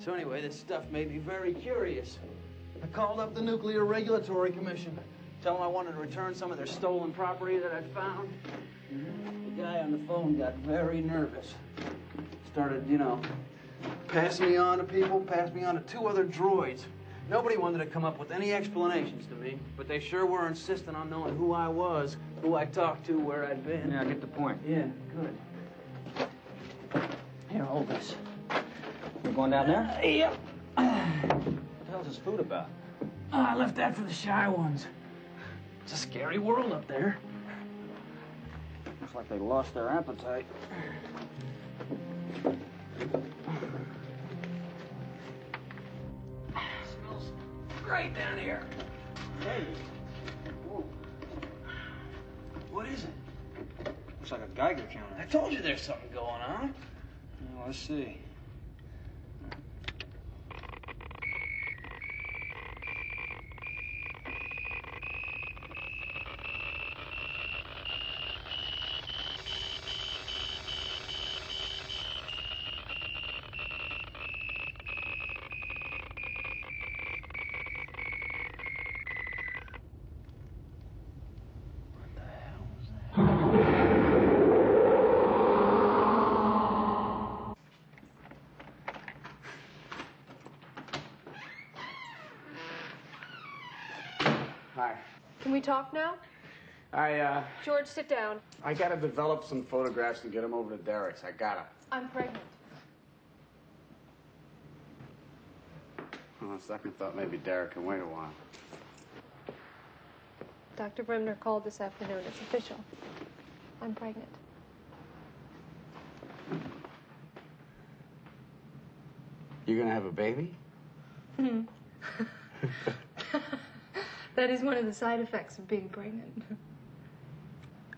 So anyway, this stuff made me very curious. I called up the Nuclear Regulatory Commission. Tell them I wanted to return some of their stolen property that I'd found. The guy on the phone got very nervous. Started, you know, passing me on to people, passed me on to 2 other droids. Nobody wanted to come up with any explanations to me, but they sure were insistent on knowing who I was, who I talked to, where I'd been. Yeah, I get the point. Yeah, good. Here, hold this. We're going down there? Yep. What the hell's this food about? Oh, I left that for the shy ones. It's a scary world up there. Looks like they lost their appetite. Smells great down here. Hey. Whoa. What is it? Looks like a Geiger counter. I told you there's something going on. Yeah, let's see. Hi. Can we talk now? George, sit down. I gotta develop some photographs and get them over to Derek's. I gotta. I'm pregnant. On second thought, maybe Derek can wait a while. Dr. Bremner called this afternoon. It's official. I'm pregnant. You gonna have a baby? Hmm. That is one of the side effects of being pregnant.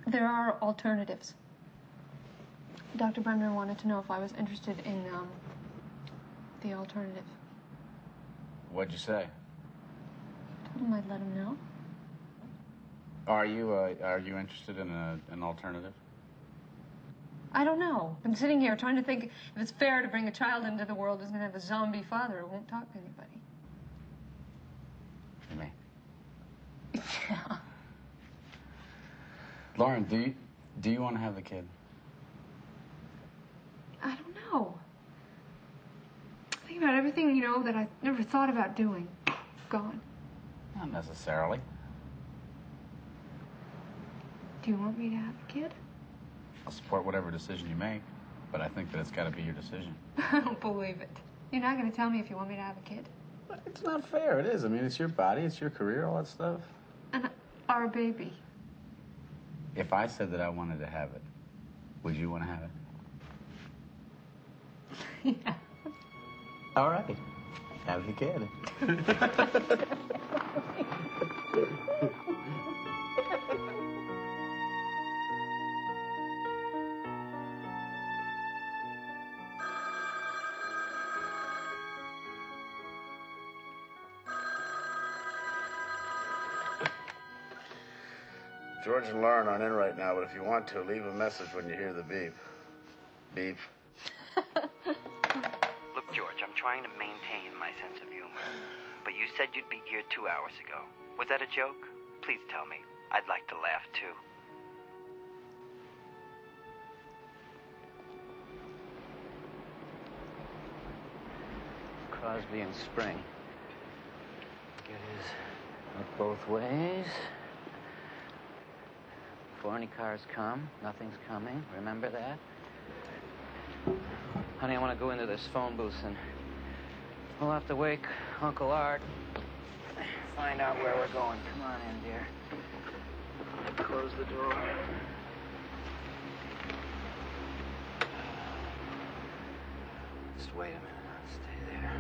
There are alternatives. Dr. Bremner wanted to know if I was interested in the alternative. What'd you say? Told him I'd let him know. Are you interested in an alternative? I don't know. I'm sitting here trying to think if it's fair to bring a child into the world who's going to have a zombie father who won't talk to anybody. Me. Yeah. Lauren, do you want to have the kid? I don't know. Think about everything, you know, that I never thought about doing. Gone. Not necessarily. Do you want me to have a kid? I'll support whatever decision you make, but I think that it's got to be your decision. I don't believe it. You're not going to tell me if you want me to have a kid? It's not fair. It is. I mean, it's your body, it's your career, all that stuff. And our baby. If I said that I wanted to have it, would you want to have it? Yeah. All right. Have the kid. George and Lauren aren't in right now, but if you want to, leave a message when you hear the beep. Beep. Look, George, I'm trying to maintain my sense of humor. But you said you'd be here 2 hours ago. Was that a joke? Please tell me. I'd like to laugh, too. Crosby and Spring. Get his look both ways. Before any cars come, nothing's coming. Remember that? Honey, I want to go into this phone booth and we'll have to wake Uncle Art. Find out where we're going. Come on in, dear. Close the door. Just wait a minute. Stay there.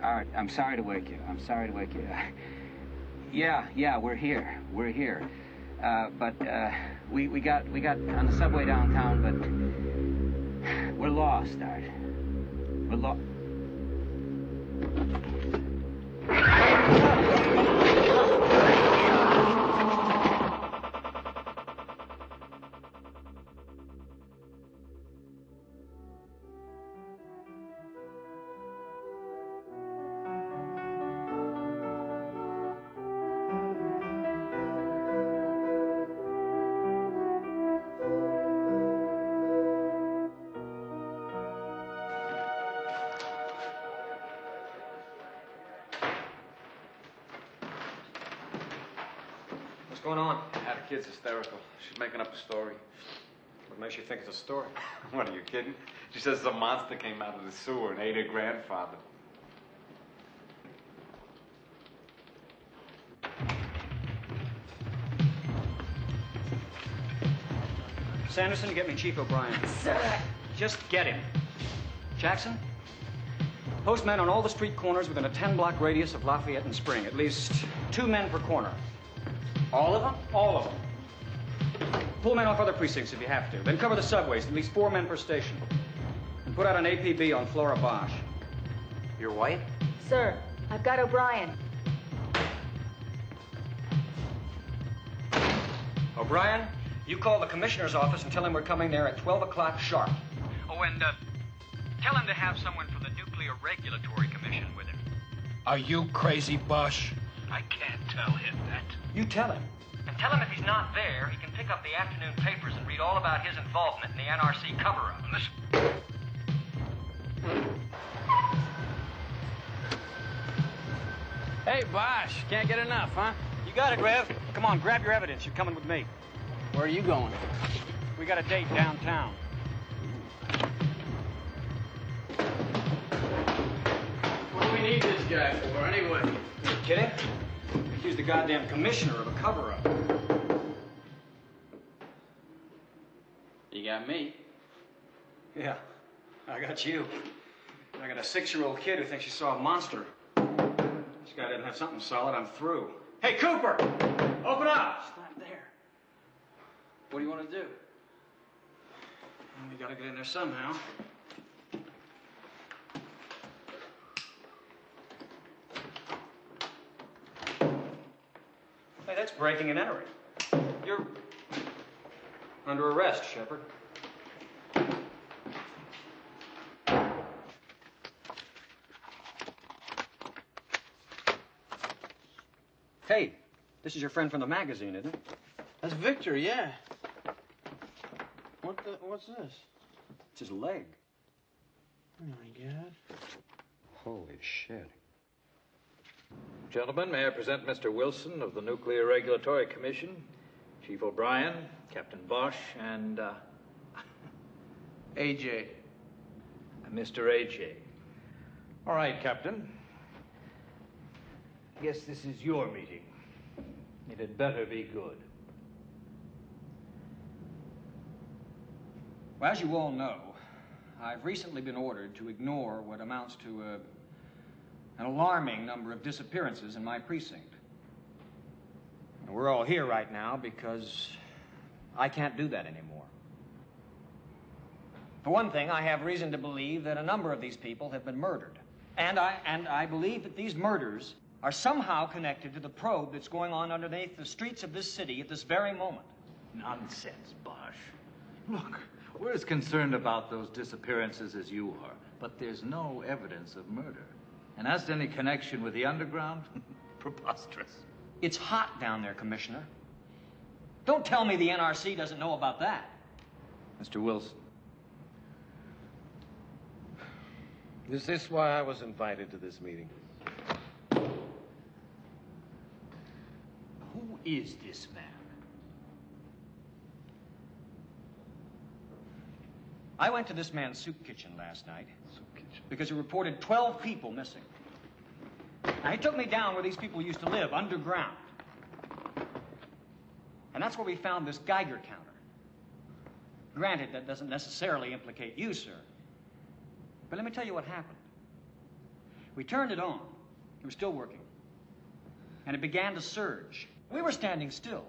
Art, I'm sorry to wake you. I'm sorry to wake you. Yeah, we're here. We're here. But We got on the subway downtown, but we're lost, Art. We're lost. What's going on? The kid's hysterical. She's making up a story. What makes you think it's a story? What, are you kidding? She says some monster came out of the sewer and ate her grandfather. Sanderson, get me Chief O'Brien. Sir! Just get him. Jackson, post men on all the street corners within a 10-block radius of Lafayette and Spring. At least 2 men per corner. All of them? All of them. Pull men off other precincts if you have to. Then cover the subways, at least 4 men per station. And put out an APB on Flora Bosch. Your wife? Sir, I've got O'Brien. O'Brien, you call the commissioner's office and tell him we're coming there at 12 o'clock sharp. Oh, and tell him to have someone from the Nuclear Regulatory Commission with him. Are you crazy, Bosch? I can't tell him that. You tell him. And tell him if he's not there, he can pick up the afternoon papers and read all about his involvement in the NRC cover-up. Hey, Bosch, can't get enough, huh? You got it, Rev. Come on, grab your evidence. You're coming with me. Where are you going? We got a date downtown. What do we need this guy for, anyway? You kidding? Accuse the goddamn commissioner of a cover-up. You got me. Yeah, I got you. I got a 6-year-old kid who thinks she saw a monster. This guy doesn't have something solid, I'm through. Hey, Cooper! Open up! It's not there. What do you want to do? Well, we gotta get in there somehow. Hey, that's breaking and entering. You're under arrest, Shepard. Hey, this is your friend from the magazine, isn't it? That's Victor, yeah. What's this? It's his leg. Oh, my God. Holy shit. Gentlemen, may I present Mr. Wilson of the Nuclear Regulatory Commission, Chief O'Brien, Captain Bosch, and, AJ. Mr. A.J. All right, Captain. I guess this is your meeting. It had better be good. Well, as you all know, I've recently been ordered to ignore what amounts to an alarming number of disappearances in my precinct. And we're all here right now because I can't do that anymore. For one thing, I have reason to believe that a number of these people have been murdered. And I believe that these murders are somehow connected to the probe that's going on underneath the streets of this city at this very moment. Nonsense, Bosch. Look, we're as concerned about those disappearances as you are, but there's no evidence of murder. And as to any connection with the underground, preposterous. It's hot down there, Commissioner. Don't tell me the NRC doesn't know about that. Mr. Wilson. Is this why I was invited to this meeting? Who is this man? I went to this man's soup kitchen last night because he reported 12 people missing. Now, he took me down where these people used to live, underground. And that's where we found this Geiger counter. Granted, that doesn't necessarily implicate you, sir. But let me tell you what happened. We turned it on. It was still working. And it began to surge. We were standing still.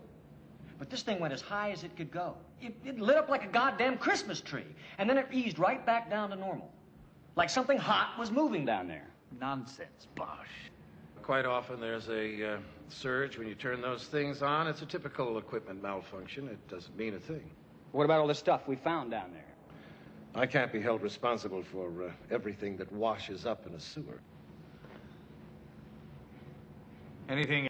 But this thing went as high as it could go. It lit up like a goddamn Christmas tree. And then it eased right back down to normal. Like something hot was moving down there. Nonsense, Bosch. Quite often there's a surge when you turn those things on. It's a typical equipment malfunction. It doesn't mean a thing. What about all the stuff we found down there? I can't be held responsible for everything that washes up in a sewer. Anything